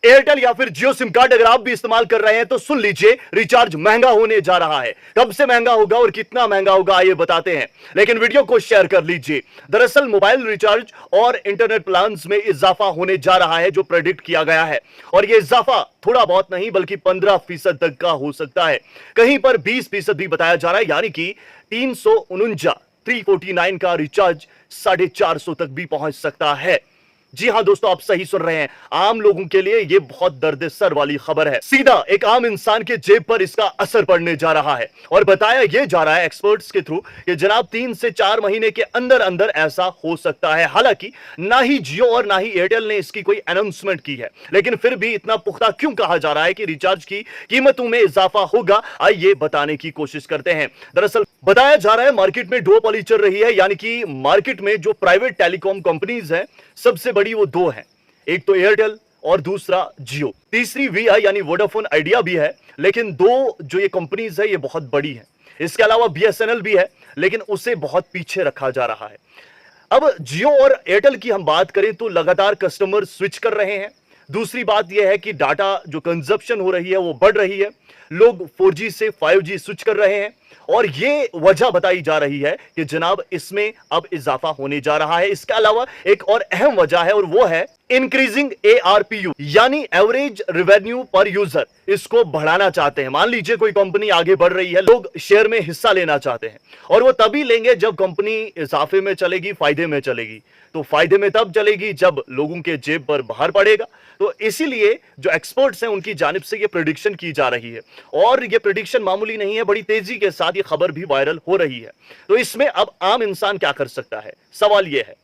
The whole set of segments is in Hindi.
एयरटेल या फिर जियो सिम कार्ड अगर आप भी इस्तेमाल कर रहे हैं तो सुन लीजिए, रिचार्ज महंगा होने जा रहा है। कब से महंगा होगा और कितना महंगा होगा आइए बताते हैं, लेकिन वीडियो को शेयर कर लीजिए। दरअसल मोबाइल रिचार्ज और इंटरनेट प्लान्स में इजाफा होने जा रहा है जो प्रेडिक्ट किया गया है, और यह इजाफा थोड़ा बहुत नहीं बल्कि 15% तक का हो सकता है। कहीं पर 20% भी बताया जा रहा है, यानी कि 349 का रिचार्ज 450 तक भी पहुंच सकता है। जी हां दोस्तों, आप सही सुन रहे हैं। आम लोगों के लिए यह बहुत दर्द सर वाली खबर है। सीधा एक आम इंसान के जेब पर इसका असर पड़ने जा रहा है, और बताया यह जा रहा है एक्सपर्ट्स के थ्रू कि जनाब 3 से 4 महीने के अंदर अंदर ऐसा हो सकता है। हालांकि ना ही जियो और ना ही एयरटेल ने इसकी कोई अनाउंसमेंट की है, लेकिन फिर भी इतना पुख्ता क्यों कहा जा रहा है कि रिचार्ज की कीमतों में इजाफा होगा, आइए बताने की कोशिश करते हैं। दरअसल बताया जा रहा है मार्केट में डुओपोली चल रही है, यानी कि मार्केट में जो प्राइवेट टेलीकॉम कंपनीज हैं सबसे बड़ी वो दो हैं, एक तो एयरटेल और दूसरा जियो। तीसरी वीआई यानी वोडाफोन आइडिया भी है, लेकिन दो जो ये कंपनीज है ये बहुत बड़ी हैं। इसके अलावा बीएसएनएल भी है, लेकिन उसे बहुत पीछे रखा जा रहा है। अब जियो और एयरटेल की हम बात करें तो लगातार कस्टमर स्विच कर रहे हैं। दूसरी बात यह है कि डाटा जो कंजप्शन हो रही है वो बढ़ रही है, लोग 4G से 5G स्विच कर रहे हैं, और ये वजह बताई जा रही है कि जनाब इसमें अब इजाफा होने जा रहा है। इसके अलावा एक और अहम वजह है, और वो है इंक्रीजिंग ARPU यानी एवरेज रेवेन्यू पर यूजर। इसको बढ़ाना चाहते हैं। मान लीजिए कोई कंपनी आगे बढ़ रही है, लोग शेयर में हिस्सा लेना चाहते हैं, और वो तभी लेंगे जब कंपनी इजाफे में चलेगी, फायदे में चलेगी। तो फायदे में तब चलेगी जब लोगों के जेब पर बाहर पड़ेगा। तो इसीलिए जो एक्सपर्ट्स हैं उनकी जानिब से ये प्रेडिक्शन की जा रही है, और ये प्रेडिक्शन मामूली नहीं है, बड़ी तेजी के साथ ये खबर भी वायरल हो रही है। तो इसमें अब आम इंसान क्या कर सकता है, सवाल ये है।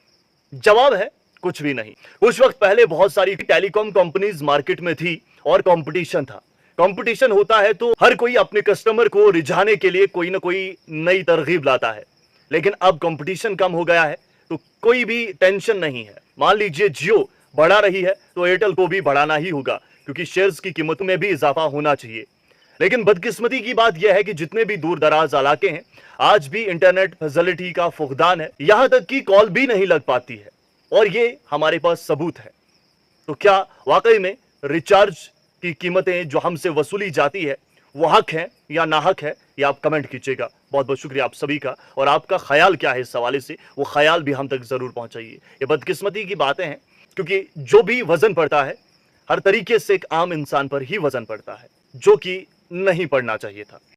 जवाब है कुछ भी नहीं। कुछ वक्त पहले बहुत सारी टेलीकॉम कंपनीज मार्केट में थी और कंपटीशन था। कंपटीशन होता है तो हर कोई अपने कस्टमर को रिझाने के लिए कोई ना कोई नई तरगीब लाता है, लेकिन अब कंपटीशन कम हो गया है तो कोई भी टेंशन नहीं है। मान लीजिए जियो बढ़ा रही है तो एयरटेल को भी बढ़ाना ही होगा, क्योंकि शेयर्स की कीमतों में भी इजाफा होना चाहिए। लेकिन बदकिस्मती की बात यह है कि जितने भी दूर दराज इलाके हैं आज भी इंटरनेट फैसिलिटी का फुकदान है, यहां तक कि कॉल भी नहीं लग पाती है, और ये हमारे पास सबूत है। तो क्या वाकई में रिचार्ज की कीमतें जो हमसे वसूली जाती है वो हक है या नाहक है, ये आप कमेंट कीजिएगा। बहुत बहुत शुक्रिया आप सभी का, और आपका ख्याल क्या है इस हवाले से, वो ख्याल भी हम तक जरूर पहुंचाइए। ये बदकिस्मती की बातें हैं, क्योंकि जो भी वजन पड़ता है हर तरीके से एक आम इंसान पर ही वजन पड़ता है, जो कि नहीं पड़ना चाहिए था।